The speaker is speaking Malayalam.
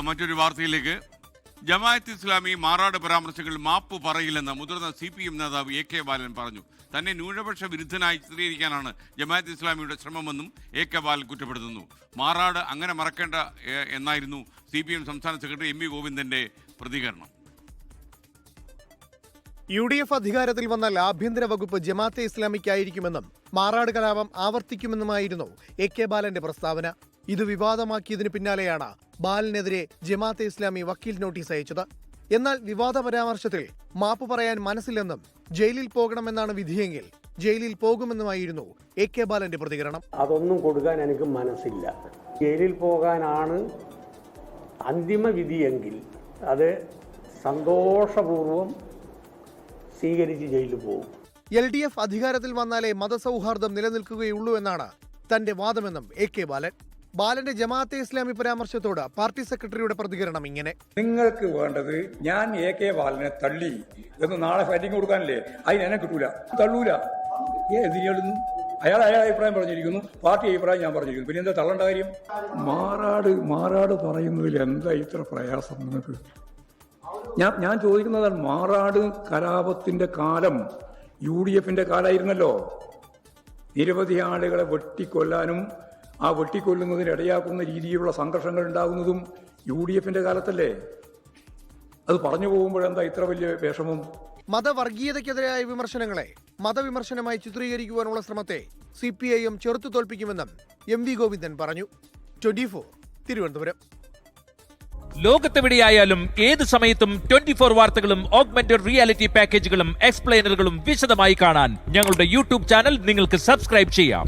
മറ്റൊരു വാർത്തയിലേക്ക്. ജമാഅത്ത് ഇസ്ലാമി മാറാട് പരാമർശങ്ങളിൽ മാപ്പ് പറയില്ലെന്ന് മുതിർന്ന CPM നേതാവ് AK ബാലൻ പറഞ്ഞു. തന്നെ ന്യൂനപക്ഷ വിരുദ്ധനായി ചിത്രീകരിക്കാനാണ് ജമാഅത്ത് ഇസ്ലാമിയുടെ ശ്രമമെന്നും AK ബാലൻ കുറ്റപ്പെടുത്തുന്നു. മാറാട് അങ്ങനെ മറക്കേണ്ട എന്നായിരുന്നു CPM സംസ്ഥാന സെക്രട്ടറി MV ഗോവിന്ദന്റെ പ്രതികരണം. UDF അധികാരത്തിൽ വന്നാൽ ആഭ്യന്തര വകുപ്പ് ജമാഅത്തെ ഇസ്ലാമിക്കായിരിക്കുമെന്നും മാറാട് കലാപം ആവർത്തിക്കുമെന്നുമായിരുന്നു AK ബാലന്റെ പ്രസ്താവന. ഇത് വിവാദമാക്കിയതിനു പിന്നാലെയാണ് ബാലനെതിരെ ജമാഅത്തെ ഇസ്ലാമി വക്കീൽ നോട്ടീസ് അയച്ചത്. എന്നാൽ വിവാദ പരാമർശത്തിൽ മാപ്പ് പറയാൻ മനസ്സില്ലെന്നും ജയിലിൽ പോകണമെന്നാണ് വിധിയെങ്കിൽ ജയിലിൽ പോകുമെന്നുമായിരുന്നു AK ബാലന്റെ പ്രതികരണം. അതൊന്നും കൊടുക്കാൻ എനിക്ക് മനസ്സില്ല. ജയിലിൽ പോകാനാണ് അന്തിമ വിധിയെങ്കിൽ അത് സന്തോഷപൂർവ്വം സ്വീകരിച്ച് ജയിലിൽ പോകും. LDF അധികാരത്തിൽ വന്നാലേ മതസൗഹാർദ്ദം നിലനിൽക്കുകയുള്ളൂ എന്നാണ് തന്റെ വാദമെന്നും AK ബാലൻ. ബാലന്റെ ജമാഅത്തെ ഇസ്ലാമി പരാമർശത്തോട് പാർട്ടി സെക്രട്ടറിയുടെ പ്രതികരണം ഇങ്ങനെ: നിങ്ങൾക്ക് വേണ്ടത് ഞാൻ AK ബാലനെ തള്ളി എന്ന് നാളെ ഫൈറ്റിംഗ് കൊടുക്കാനല്ലേ? അതിനെന്നെ കിട്ടൂല, തള്ളൂല. എന്തിനു? അയാൾ അഭിപ്രായം പറഞ്ഞിരിക്കുന്നു, പാർട്ടി അഭിപ്രായം ഞാൻ പറഞ്ഞിരിക്കുന്നു. പിന്നെ എന്താ തള്ളേണ്ട കാര്യം? മാറാട് പറയുന്നതിൽ എന്താ ഇത്ര പ്രയാസം നിങ്ങൾക്ക്? ഞാൻ ചോദിക്കുന്നതാണ്, മാറാട് കലാപത്തിന്റെ കാലം UDFന്റെ കാലമായിരുന്നല്ലോ. നിരവധി ആളുകളെ വെട്ടിക്കൊല്ലാനും ആ വെട്ടിക്കൊല്ലുന്നതിന് ഇടയാക്കുന്ന രീതിയിലുള്ള സംഘർഷങ്ങൾ ഉണ്ടാകുന്നതും UDFന്റെ കാലത്തല്ലേ? അത് പറഞ്ഞു പോകുമ്പോഴെന്താ ഇത്ര വലിയ വിഷമം? മതവർഗീയതയ്ക്കെതിരായ വിമർശനങ്ങളെ മതവിമർശനമായി ചിത്രീകരിക്കുവാനുള്ള ശ്രമത്തെ CPIM ചെറുത്തു തോൽപ്പിക്കുമെന്നും MV ഗോവിന്ദൻ പറഞ്ഞു. 24 തിരുവനന്തപുരം. ലോകത്തെവിടെയായാലും ഏത് സമയത്തും 24 വാർത്തകളും ഓഗ്മെന്റഡ് റിയാലിറ്റി പാക്കേജുകളും എക്സ്പ്ലെയിനറുകളും വിശദമായി കാണാൻ ഞങ്ങളുടെ YouTube ചാനൽ നിങ്ങൾക്ക് സബ്സ്ക്രൈബ് ചെയ്യാം.